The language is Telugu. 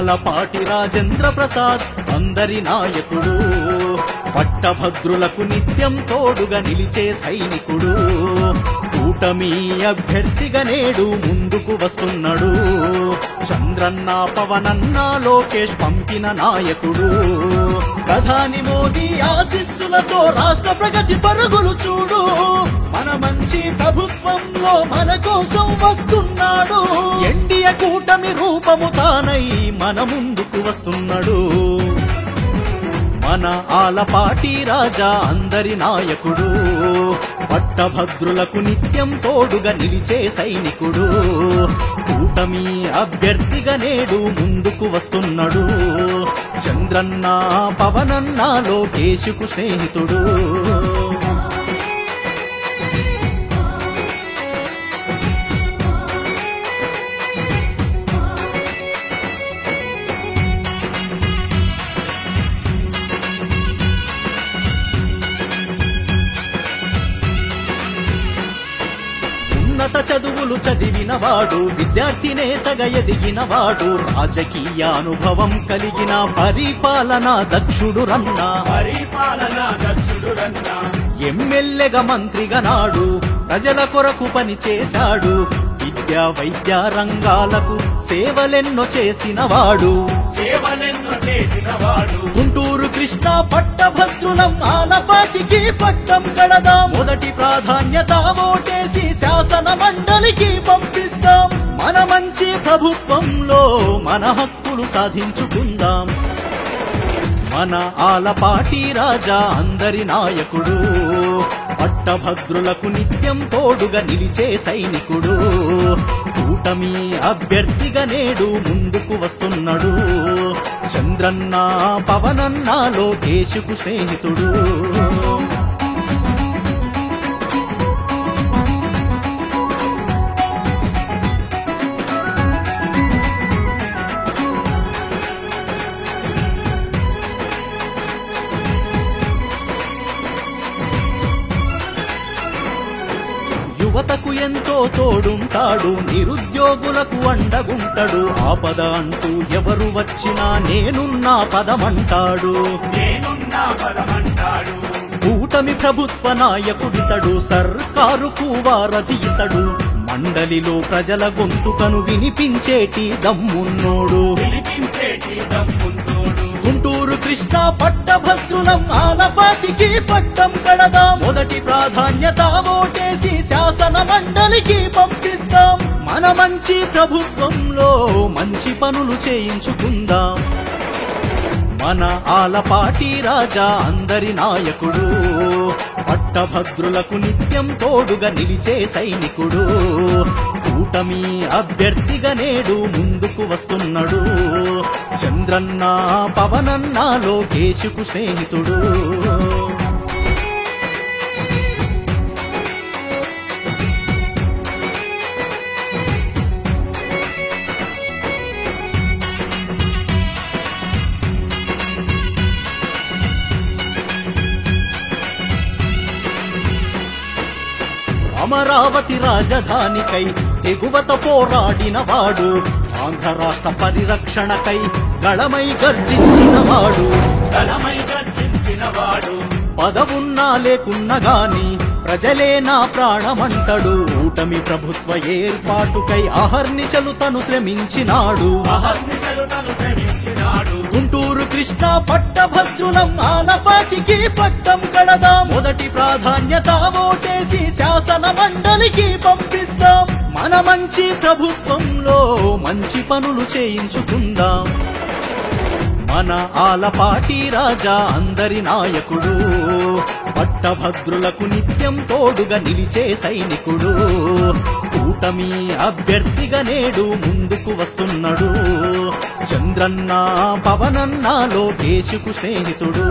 ఆలపాటి రాజేంద్ర ప్రసాద్ అందరి నాయకుడు, పట్టభద్రులకు నిత్యం తోడుగా నిలిచే సైనికుడు, కూటమి అభ్యర్థిగా నేడు ముందుకు వస్తున్నాడు. చంద్రన్న పవనన్న లోకేష్ పంపిన నాయకుడు, ప్రధాని మోదీ ఆశీస్సులతో రాష్ట్ర ప్రగతి పరుగులు చూడు. మన మంచి ప్రభుత్వంలో మన కోసం వస్తున్నాడు. ఎన్డీఏ కూటమి రూపము తానై మన ముందుకు వస్తున్నాడు. మన ఆలపాటి రాజా అందరి నాయకుడు, పట్టభద్రులకు నిత్యం తోడుగా నిలిచే సైనికుడు, కూటమి అభ్యర్థిగా నేడు ముందుకు వస్తున్నాడు. చంద్రన్న పవనన్న లోకేష్కు స్నేహితుడు. ఉన్నత చదువులు చదివినవాడు, విద్యార్థి నేతగా ఎదిగినవాడు, రాజకీయ అనుభవం కలిగిన పరిపాలనా దక్షుడు రన్నా. ఎమ్మెల్యేగా మంత్రిగా నాడు ప్రజల కొరకు పని చేశాడు. విద్యా వైద్య రంగాలకు సేవలెన్నో చేసినవాడు. గుంటూరు కృష్ణ పట్టభద్రులం ఆలపాటికి పట్టం కడదాం. మొదటి ప్రాధాన్యత ఓటేసి శాసన మండలికి పంపిద్దాం. మన మంచి ప్రభుత్వంలో మన హక్కులు సాధించుకుందాం. మన ఆలపాటి రాజా అందరి నాయకుడు, పట్టభద్రులకు నిత్యం తోడుగా నిలిచే సైనికుడు, కూటమి అభ్యర్థిగా నేడు ముందుకు వస్తున్నాడు. చంద్రన్న పవనన్న లోకేష్కు స్నేహితుడు. యువతకు ఎంతో తోడుంటాడు, నిరుద్యోగులకు అండగుంటాడు. ఆపద అంటూ ఎవరు వచ్చినా నేనున్నా పదమంటాడు. కూటమి ప్రభుత్వ నాయకుడితడు, సర్కారుకు వారధి ఇతడు. మండలిలో ప్రజల గొంతుకను వినిపించేటి దమ్మున్నోడు. గుంటూరు కృష్ణ పట్టభద్రులం ఆలపాటికి పట్టం కడదాం. మొదటి ప్రాధాన్యత ఓటేసి శాసన మండలికి పంపిద్దాం. మన మంచి ప్రభుత్వంలో మంచి పనులు చేయించుకుందాం. మన ఆలపాటి రాజా అందరి నాయకుడు, పట్టభద్రులకు నిత్యం తోడుగా నిలిచే సైనికుడు, కూటమి అభ్యర్థిగా నేడు ముందుకు వస్తున్నాడు. చంద్రన్న పవనన్న లోకేష్కు స్నేహితుడు. అమరావతి రాజధానికై తెగువత పోరాడినవాడు, ఆంధ్ర రాష్ట్ర పరిరక్షణకై గళమై గర్జించినవాడు. పదవున్నా లేకున్నా గాని ప్రజలే నా ప్రాణమంటాడు. కూటమి ప్రభుత్వ ఏర్పాటుకై అహర్నిశలు తను శ్రమించినాడు. గుంటూరు కృష్ణ పట్టభద్రులం ఆలపాటికి పట్టం కడదాం. మొదటి ప్రాధాన్యత ఓటేసి శాసన మండలికి పంపిద్దాం. మన మంచి ప్రభుత్వంలో మంచి పనులు చేయించుకుందాం. మన ఆలపాటి రాజా అందరి నాయకుడు, పట్టభద్రులకు నిత్యం తోడుగా నిలిచే సైనికుడు, కూటమి అభ్యర్థిగా నేడు ముందుకు వస్తున్నాడు. చంద్రన్న పవనన్న లోకేష్కు స్నేహితుడు.